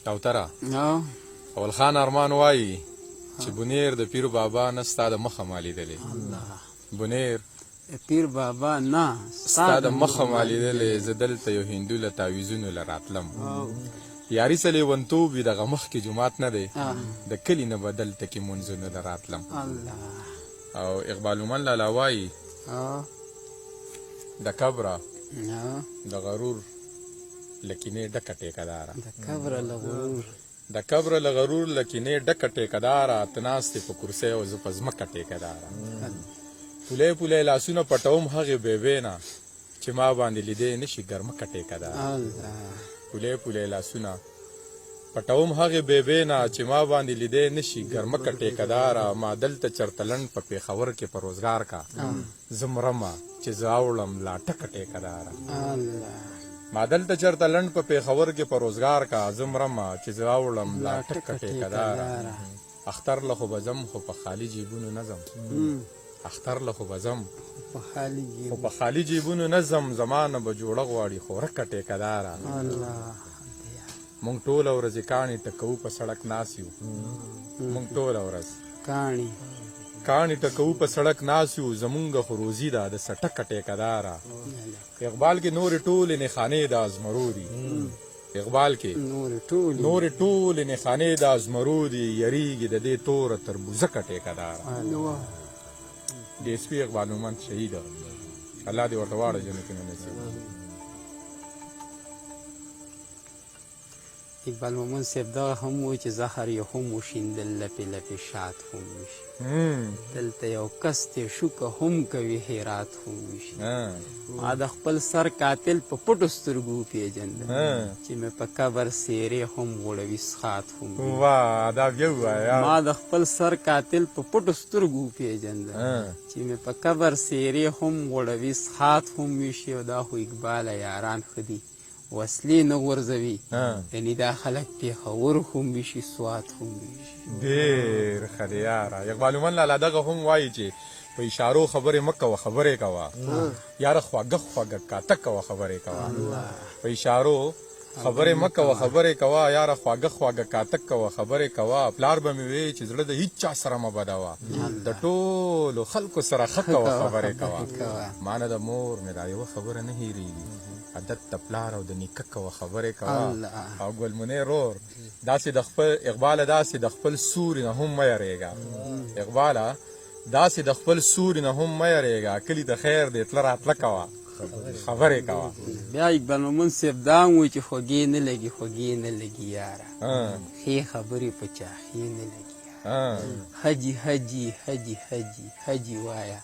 کوتره نو اول خان ارمان وایي چې بنیر د پیر بابا نه ستا د مخه ما لیدلې بنیر پیر بابا نه ستا د مخه ما لیدلې زه دلته یو هندو له تعویذونو له راتلم یاري څه لیونتوب وي دغه مخکې جومات نه دی د کلي نه به دلته کې منځونه له راتلم او اقبال مومن لالا وایي د کبره د غرور له کینې ډکه ټیکهداره د کبره له غرور له کینې ډکه ټیکهداره ته ناست یې په کرسۍ او زه په ځمکه ټیکهداره پولی پولی لاسونه پټوم هغې بیبې نه چې ما باندې لیدې نه شي ګرمکه ټیکهداره پولی پولی لاسونه پټوم هغې بیبې نه چې ما باندې لیدې نه شي ګرمکه ټیکهداره ما دلته چرته لنډ په پېښور کې په روزګار کا زه مرمه چې زه اوړم لا ټکه ټیکهداره ما دلته چرته لنډ په پېښور کې په روزګار کا زه مرمه چې زه اوړم لا ټکه ټیکهداره اختر له خو به ځم خو په خالي جیبونو نه ځم اختر له خو به ځم خو په خالي جیبونو نه ځم زما نه به جوړه غواړي خورکه ټیکهداره مونږ ټوله ورځې کاڼي ټکوو په سړک ناست یو مونږ ټوله ورځ کاڼي ټکوو په سړک ناست یو زمونږ خو روزي ده د سټکه ټیکهداره اقبال کې نورې ټولې نښانې د ازمرو دي اقبال کې نورې ټولې نښانې د ازمرو دي یریږي د دې توره تربوزکه ټیکهداره د اس پي اقبال مومن شهیده الله دې ورته واړه جنتونه نصیب اقبال مومن صاحب دغه هم وایي چې زهر یې هم وشیندل لپې لپې شات هم وشي دلته یو کس دی شوکه هم کوي هرات هم وشي ما د خپل سر قاتل په پټو سترګو وپېژندم چې مې په قبر څېرې هم غوړوي سخات هم ما د خپل سر قاتل په پټو سترګو وپېژندم چې مې په قبر څېرې هم غوړوي سخات هم وشي او دا خو اقباله یاران ښه دي وسلې نه غورځوي یعنې دا خلک پېښور هم وشي سوات هم وشي ډېر ښه دی یاره اقبال مومن لالا دغه هم وایي چې په اشارو خبرې مه کوه خبرې کوه یاره خواږه خواږه کاته کوه خبرې کوه په اشارو خبرې مه کوه خبرې کوه یاره خواږه خواږه کاته کوه خبرې کوه پلار به مې وایي چې زړه د هیڅ چا سره مه بدوه د ټولو خلکو سره ښه کوه خبرې کوه ما نه د مور مې دا یوه خبره نه هېرېږي عادت د پلار او د نیکه کوه خبرې کوه او ګلمنې رور داسې د خپل اقباله داسې د خپل سوري نه هم مه یریږه اقباله داسې د خپل سوري نه هم مه یریږه کلي د خیر د تله راتله کوه خبرې کوه بیا اقبال مومن صاحب دا هم وایي چې خوږې نه لګي خوږې نه لګي یاره ښې خبرې په چا ښې نه لګي حجي حجي حجي حجي حجي وایه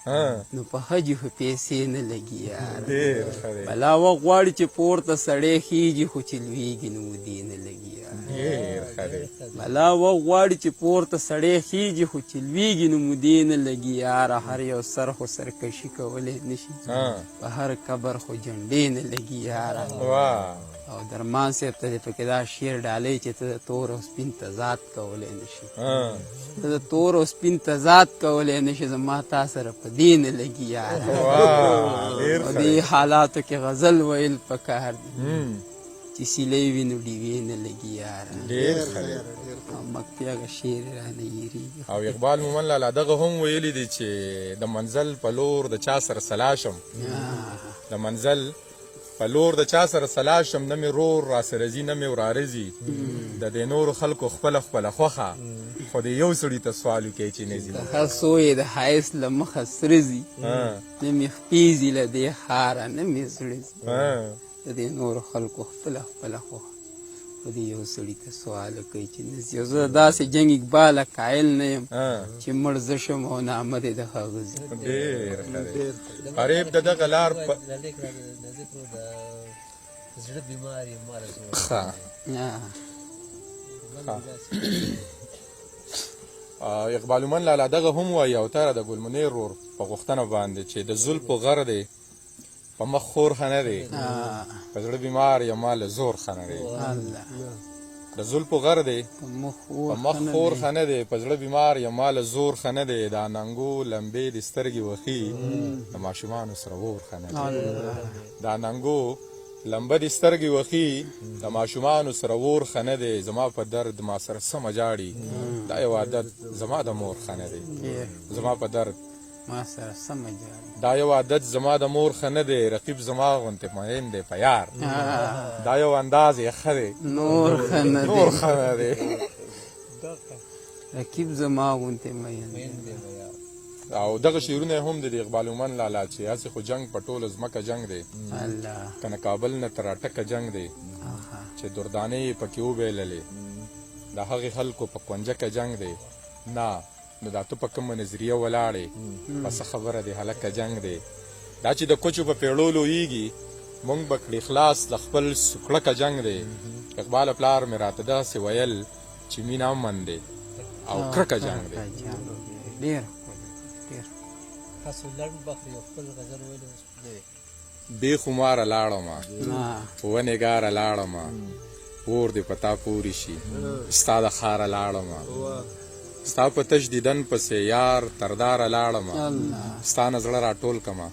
نو په حجي خو پیسې نه لګي یاره بلا وخت غواړي چې پورته سړی خیږي خو چې لویږي نو مودې نه لګي بلا وخت غواړي چې پورته سړی خیږي خو چې لویږي نو مودې نه لګي یاره هر یو سر خو سرکشي کولی نه شي په هر قبر خو جنډې نه لګي یاره او درمان صاحب ته دې پکې دا شعر ډالۍ چې ته د تور او سپین تضاد کولی نه شي ته د تور او سپین تضاد کولی نه شي زما تا سره په دې نه لګي یاره او دې حالاتو کې غزل ویل پکار دي چې سیلۍ وي نو ډیوې نه لګي یاره مکتې هغه شعر رانه هېرېږي او اقبال مومن لالا دغه هم ویلي دي چې د منزل په لور د چا سره سلا شم د منزل په لور د چا سره سلا شم نه مې رور راسره ځي نه مې وراره ځي د دې نورو خلکو خپله خپله خوښه خو د یو سړي ته سوال وکړي چې نه ځي د هر سوی د ښایست له مخه سره ځي نه مې خپې ځي له دې ښاره نه مې زړه ځي د دې نورو خلکو خپله خپله خوښه خو د یو سړي ته سوال کوي چې نه ځي او زه داسې جنګ اقباله قایل نه یم چې مړ زه شم او نامه دې د هغه ځي ډېر ښه دی قریب د دغه لار زړه بیماري اقبال مومن لالا دغه هم وایي او تره د ګلمنې رور په غوښتنه باندې چې د زلفو غر دی په مخ خور ښه نه دی په زړه بیمار یم له زور ښه نه دی د زلفو غر دی په مخ خور ښه نه دی په زړه بیمار یم له زور ښه نه دی د اننګو لمبې د سترګې وښي د ماشومانو سره اور ښه نه دی د اننګو لمبه دي سترګې وخي د ماشومانو سره اور خنه دی زما په درد ما سره سمه جاړي دا یو عادت زما د مور خنه دی زما په درد ما سره سمه جاړي دا یو عادت زما د مور خنه دی رقیب زما غونته مهین دی په یار دا یو انداز یې ښه دی نور خنه نور دی خنه دی رقیب زما غونته مین او دغه شعرونه هم د اقبال مومن لالا چې هسې خو جنگ په ټوله ځمکه جنگ دی الله که نه کابل نه تر اټکه جنگ دی چې دردانې یې پکې وبیللې د هغې خلکو په کونجکه جنگ دی نه نو دا ته په کومه نظریه ولاړې په څه خبره دی هلکه جنگ دی دا چې د کوچو په پیړو لویږي مونږ به کړي خلاص د خپل سوکړکه جنگ دی اقبال پلار مې راته داسې ویل چې مینه امن دی او کرکه جنگ دی ډېر تاسو لنډ بخري او خپل غزل ویلو نه وي بې خماره لاړمه نه ونګاره لاړمه اور دې په تا پورې شي ستا د ښاره لاړمه ستا په تش دیدن پسې یار ترداره لاړمه الله ستا نه زړه راټول کمه